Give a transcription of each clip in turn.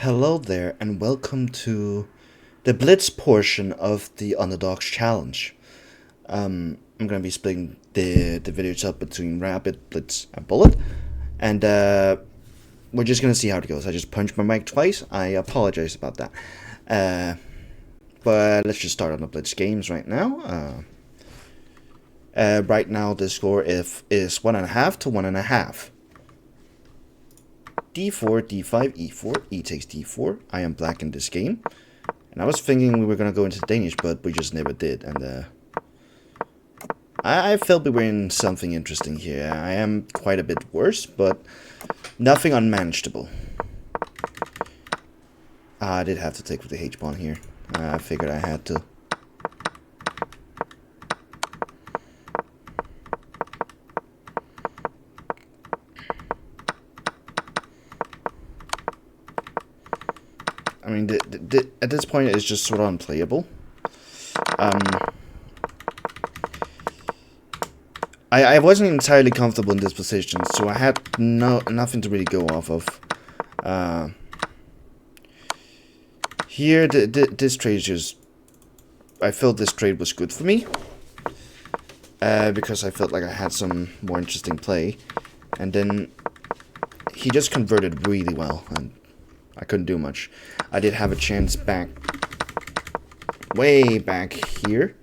Hello there, and welcome to the blitz portion of the Underdog's challenge. I'm gonna be splitting the videos up between rapid, blitz, and bullet, and we're just gonna see how it goes. I just punched my mic twice. I apologize about that. But let's just start on the blitz games right now. Right now the score is 1.5 to 1.5. D4, D5, E4, E takes D4. I am black in this game. And I was thinking we were going to go into Danish, but we just never did. And I felt we were in something interesting here. I am quite a bit worse, but nothing unmanageable. I did have to take with the H-pawn here. I figured I had to. I mean, at this point, it's just sort of unplayable. I wasn't entirely comfortable in this position, so I had nothing to really go off of. Here, this trade just... I felt this trade was good for me. Because I felt like I had some more interesting play. And then he just converted really well, and I couldn't do much. I did have a chance back, way back here.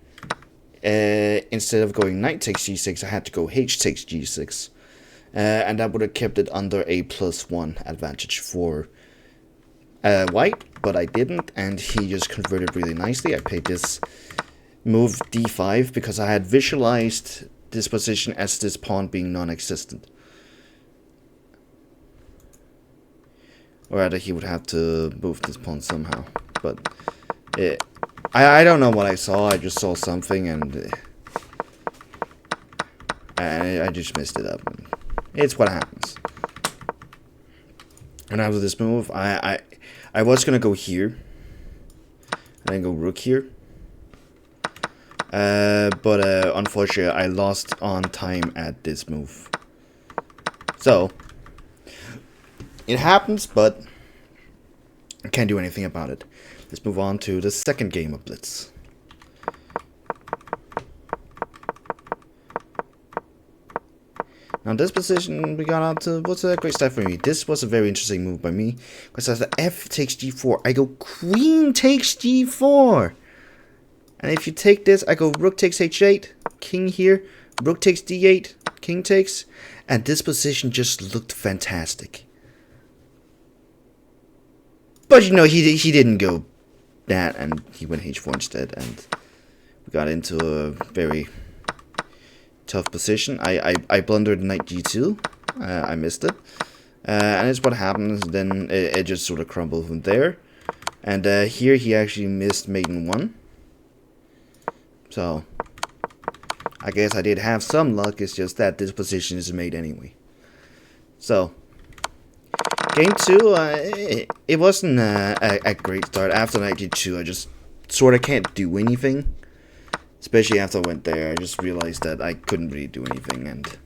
Instead of going knight takes g6, I had to go h takes g6. And that would have kept it under a +1 advantage for white, but I didn't, and he just converted really nicely. I played this move d5 because I had visualized this position as this pawn being non-existent. Or rather, he would have to move this pawn somehow. But I don't know what I saw. I just saw something, and I just messed it up. It's what happens. And after this move, I was gonna go here, and then go rook here. But unfortunately, I lost on time at this move. So it happens, but I can't do anything about it. Let's move on to the second game of blitz. Now this position we got out to was a great start for me. This was a very interesting move by me, because as the f takes g4, I go queen takes g4. And if you take this, I go rook takes h8, king here, rook takes d8, king takes, and this position just looked fantastic. But you know, he didn't go that, and he went h4 instead, and we got into a very tough position. I blundered knight g2. I missed it. And it's what happens. Then it just sort of crumbled from there. And here he actually missed maiden 1. So I guess I did have some luck. It's just that this position is made anyway. So game 2, it wasn't a great start. After knight g2, I just sort of can't do anything. Especially after I went there, I just realized that I couldn't really do anything, and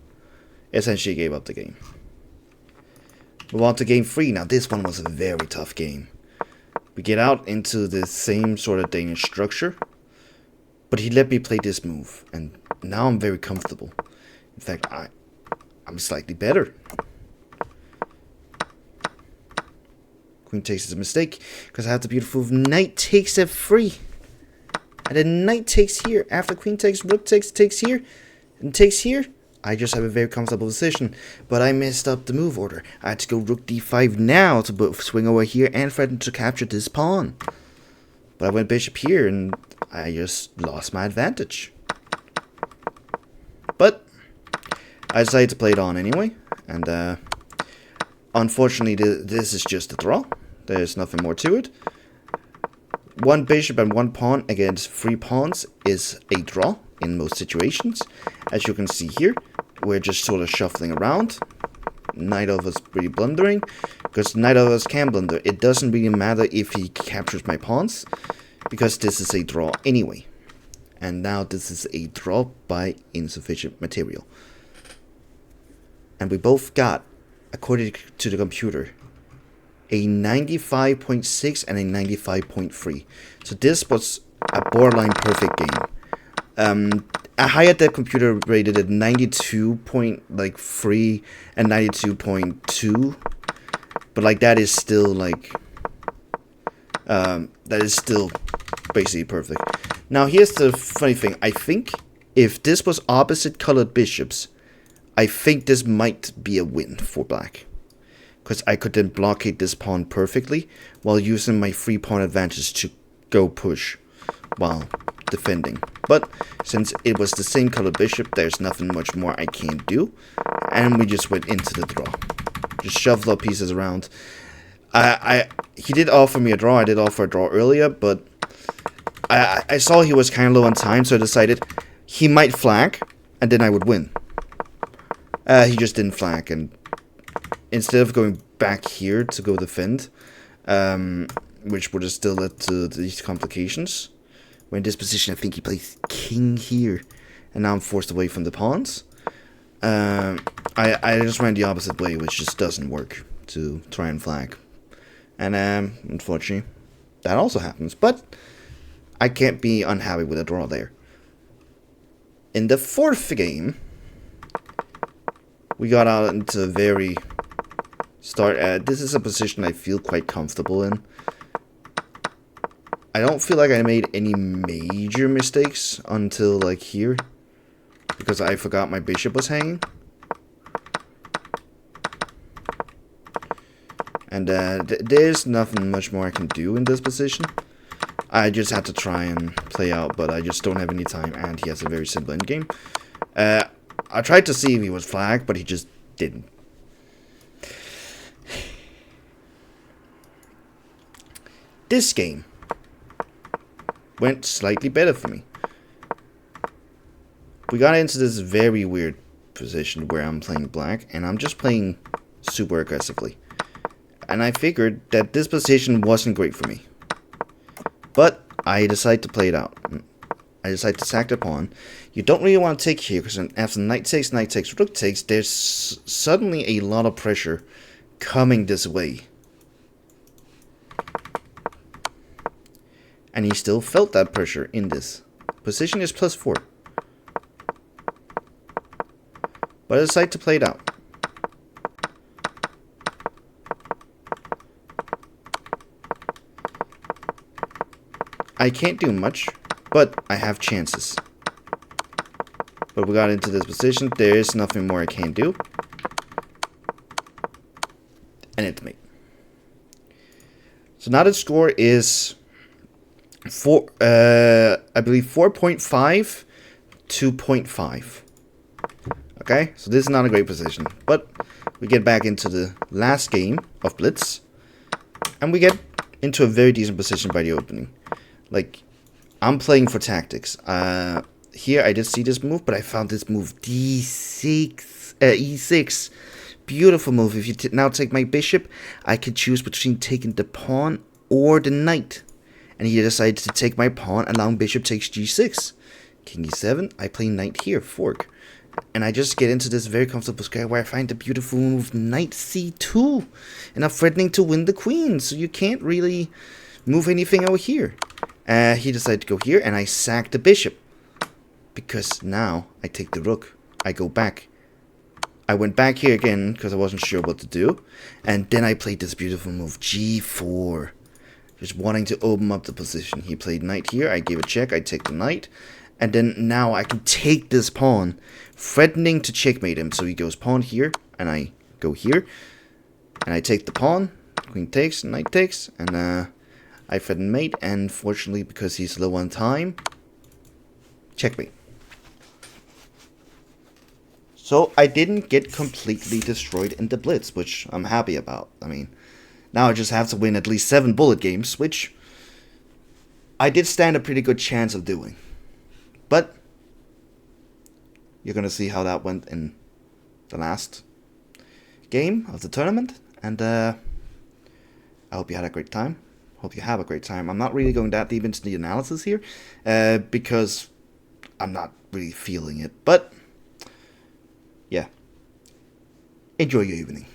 essentially gave up the game. Move on to game 3. Now this one was a very tough game. We get out into the same sort of Danish structure, but he let me play this move, and now I'm very comfortable. In fact, I'm slightly better. Queen takes is a mistake, because I have the beautiful move knight takes f3. And then knight takes here. After queen takes, rook takes here, and takes here. I just have a very comfortable position. But I messed up the move order. I had to go rook d5 now to both swing over here and threaten to capture this pawn. But I went bishop here, and I just lost my advantage. But I decided to play it on anyway. And unfortunately, this is just a draw. There's nothing more to it. One bishop and one pawn against 3 pawns is a draw in most situations. As you can see here, we're just sort of shuffling around. Neither of us really blundering, because neither of us can blunder. It doesn't really matter if he captures my pawns, because this is a draw anyway. And now this is a draw by insufficient material. And we both got, according to the computer, a 95.6 and a 95.3. So this was a borderline perfect game. A higher depth computer rated at 92.3 and 92.2, but like that is still like basically perfect. Now here's the funny thing. I think if this was opposite colored bishops, I think this might be a win for black, because I could then blockade this pawn perfectly while using my 3-pawn advantage to go push while defending. But since it was the same color bishop, there's nothing much more I can do, and we just went into the draw. Just shoved up pieces around. He did offer me a draw. I did offer a draw earlier, but I saw he was kind of low on time, so I decided he might flag, and then I would win. He just didn't flag, and instead of going back here to go defend, which would have still led to these complications. When in this position, I think he plays king here, and now I'm forced away from the pawns. I just ran the opposite way, which just doesn't work to try and flag. And unfortunately, that also happens. But I can't be unhappy with a draw there. In the fourth game, we got out into a very this is a position I feel quite comfortable in. I don't feel like I made any major mistakes until like here, because I forgot my bishop was hanging. And there's nothing much more I can do in this position. I just had to try and play out, but I just don't have any time, and he has a very simple endgame. I tried to see if he was flagged, but he just didn't. This game went slightly better for me. We got into this very weird position where I'm playing black, and I'm just playing super aggressively. And I figured that this position wasn't great for me. But I decided to play it out. I decided to sack the pawn. You don't really want to take here, because after knight takes, rook takes, there's suddenly a lot of pressure coming this way. And he still felt that pressure in this. Position is +4. But I decided to play it out. I can't do much, but I have chances. But we got into this position. There is nothing more I can do. And it's mate. So now the score is I believe 4.5 to 0.5. Okay, so this is not a great position, but we get back into the last game of blitz, and we get into a very decent position by the opening. Like, I'm playing for tactics. Here I did see this move, but I found this move D6, E6. Beautiful move. If you now take my bishop, I could choose between taking the pawn or the knight. And he decided to take my pawn, allowing bishop takes G6. King E7, I play knight here, fork. And I just get into this very comfortable square where I find the beautiful move knight C2. And I'm threatening to win the queen, so you can't really move anything over here. He decided to go here, and I sack the bishop. Because now I take the rook. I go back. I went back here again because I wasn't sure what to do. And then I played this beautiful move, G4. Just wanting to open up the position. He played knight here. I gave a check. I take the knight. And then now I can take this pawn, threatening to checkmate him. So he goes pawn here, and I go here. And I take the pawn. Queen takes, knight takes. And I threaten mate. And fortunately, because he's low on time, checkmate. So I didn't get completely destroyed in the blitz, which I'm happy about. I mean, now I just have to win at least 7 bullet games, which I did stand a pretty good chance of doing. But you're going to see how that went in the last game of the tournament. And I hope you had a great time. Hope you have a great time. I'm not really going that deep into the analysis here because I'm not really feeling it. But yeah, enjoy your evening.